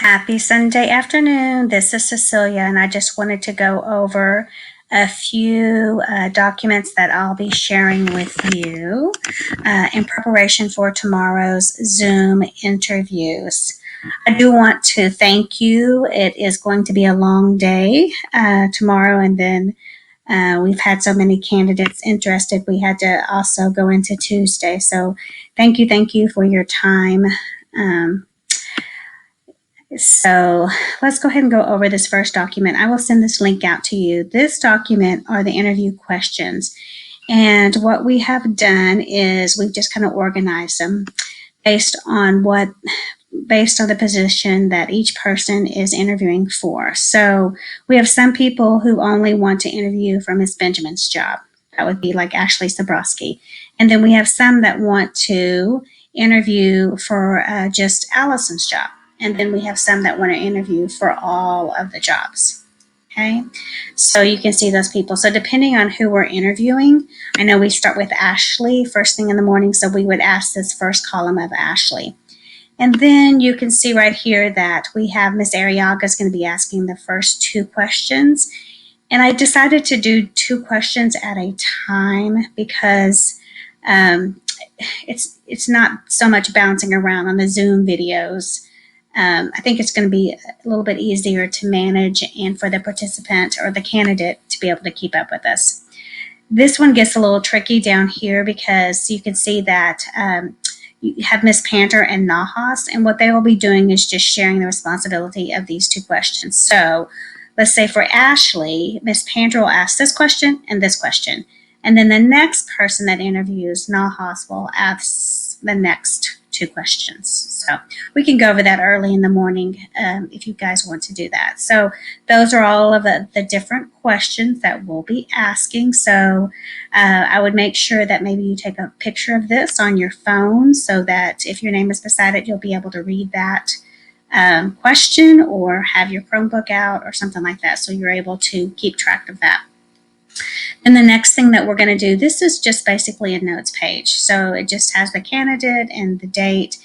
Happy Sunday afternoon. This is Cecilia, and I just wanted to go over a few documents that I'll be sharing with you in preparation for tomorrow's Zoom interviews. I do want to thank you. It is going to be a long day tomorrow, and then we've had so many candidates interested, we had to also go into Tuesday. So thank you for your time. So let's go ahead and go over this first document. I will send this link out to you. This document are the interview questions. And what we have done is we've just kind of organized them based on the position that each person is interviewing for. So we have some people who only want to interview for Miss Benjamin's job. That would be like Ashley Sabrowski. And then we have some that want to interview for just Allison's job. And then we have some that want to interview for all of the jobs. Okay, so you can see those people. So depending on who we're interviewing, I know we start with Ashley first thing in the morning, so we would ask this first column of Ashley. And then you can see right here that we have Miss Arriaga is going to be asking the first two questions. And I decided to do two questions at a time because it's not so much bouncing around on the Zoom videos. I think it's going to be a little bit easier to manage and for the participant or the candidate to be able to keep up with us. This one gets a little tricky down here because you can see that you have Miss Panter and Nahas, and what they will be doing is just sharing the responsibility of these two questions. So let's say for Ashley, Miss Panter will ask this question and this question. And then the next person that interviews, Nahas, will ask the next two questions. So we can go over that early in the morning if you guys want to do that. So those are all of the different questions that we'll be asking. So I would make sure that maybe you take a picture of this on your phone so that if your name is beside it, you'll be able to read that question or have your Chromebook out or something like that so you're able to keep track of that. And the next thing that we're going to do, this is just basically a notes page. So it just has the candidate and the date.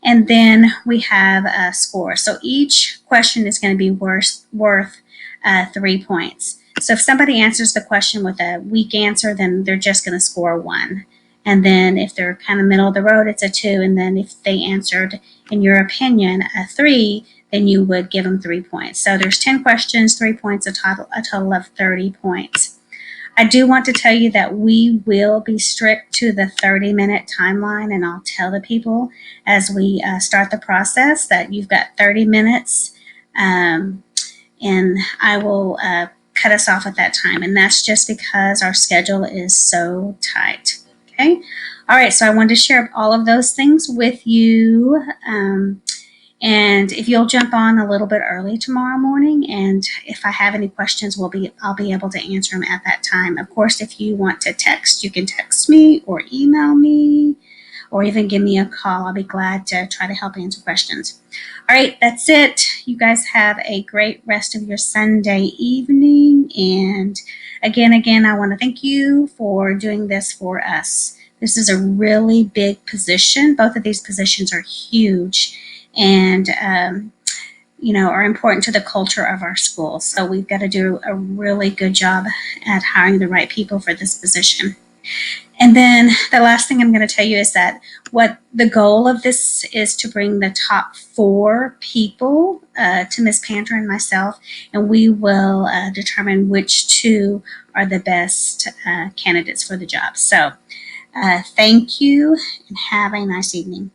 And then we have a score. So each question is going to be worth 3 points. So if somebody answers the question with a weak answer, then they're just going to score 1. And then if they're kind of middle of the road, it's a 2. And then if they answered, in your opinion, a 3, then you would give them 3 points. So there's 10 questions, 3 points, a total of 30 points. I do want to tell you that we will be strict to the 30-minute timeline, and I'll tell the people as we start the process that you've got 30 minutes, and I will cut us off at that time, and that's just because our schedule is so tight. Okay? All right, so I wanted to share all of those things with you. And if you'll jump on a little bit early tomorrow morning, and if I have any questions, I'll be able to answer them at that time. Of course, if you want to text, you can text me or email me or even give me a call. I'll be glad to try to help answer questions. All right, that's it. You guys have a great rest of your Sunday evening. And again, I want to thank you for doing this for us. This is a really big position. Both of these positions are huge and are important to the culture of our school. So we've got to do a really good job at hiring the right people for this position. And then the last thing I'm going to tell you is that what the goal of this is to bring the top 4 people to Miss Panter and myself, and we will determine which 2 are the best candidates for the job. So thank you and have a nice evening.